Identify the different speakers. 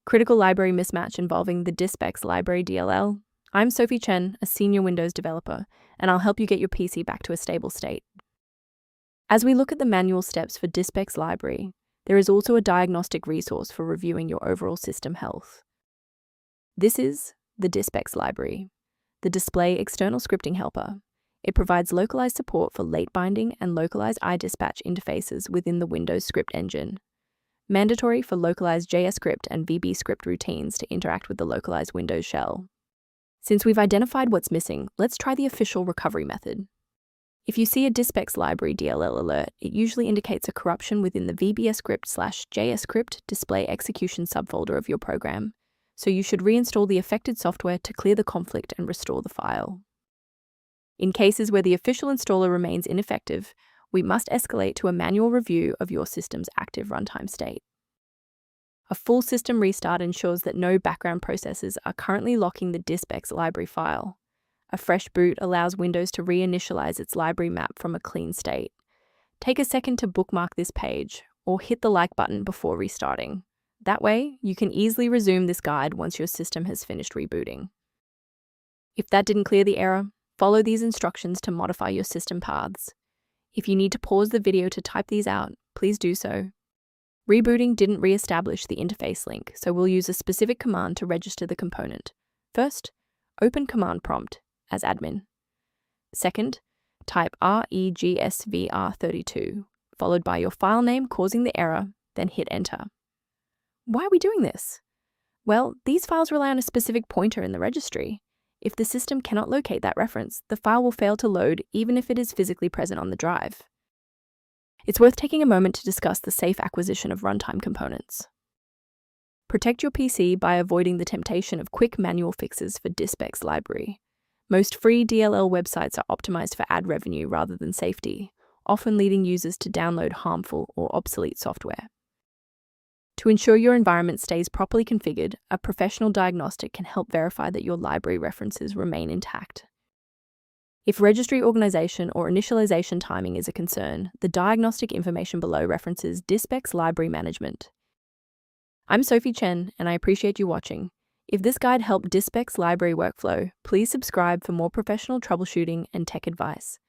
Speaker 1: Critical library mismatch involving the Dispex library DLL. I'm Sophie Chen, a senior Windows developer, and I'll help you get your PC back to a stable state. As we look at the manual steps for Dispex library, there is also a diagnostic resource for reviewing your overall system health. This is the Dispex library, the display external scripting helper. It provides localized support for late binding and localized IDispatch interfaces within the Windows script engine. Mandatory for localized JScript and VBScript routines to interact with the localized Windows shell. Since we've identified what's missing, let's try the official recovery method. If you see a Dispex library DLL alert, it usually indicates a corruption within the VBScript/JScript Display Execution subfolder of your program, so you should reinstall the affected software to clear the conflict and restore the file. In cases where the official installer remains ineffective, we must escalate to a manual review of your system's active runtime state. A full system restart ensures that no background processes are currently locking the Dispex library file. A fresh boot allows Windows to reinitialize its library map from a clean state. Take a second to bookmark this page, or hit the like button before restarting. That way, you can easily resume this guide once your system has finished rebooting. If that didn't clear the error, follow these instructions to modify your system paths. If you need to pause the video to type these out, please do so. Rebooting didn't re-establish the interface link, so we'll use a specific command to register the component. First, open command prompt as admin. Second, type regsvr32, followed by your file name causing the error, then hit enter. Why are we doing this? Well, these files rely on a specific pointer in the registry. If the system cannot locate that reference, the file will fail to load even if it is physically present on the drive. It's worth taking a moment to discuss the safe acquisition of runtime components. Protect your PC by avoiding the temptation of quick manual fixes for Dispex library. Most free DLL websites are optimized for ad revenue rather than safety, often leading users to download harmful or obsolete software. To ensure your environment stays properly configured, a professional diagnostic can help verify that your library references remain intact. If registry organization or initialization timing is a concern, the diagnostic information below references Dispex library management. I'm Sophie Chen, and I appreciate you watching. If this guide helped Dispex library workflow, please subscribe for more professional troubleshooting and tech advice.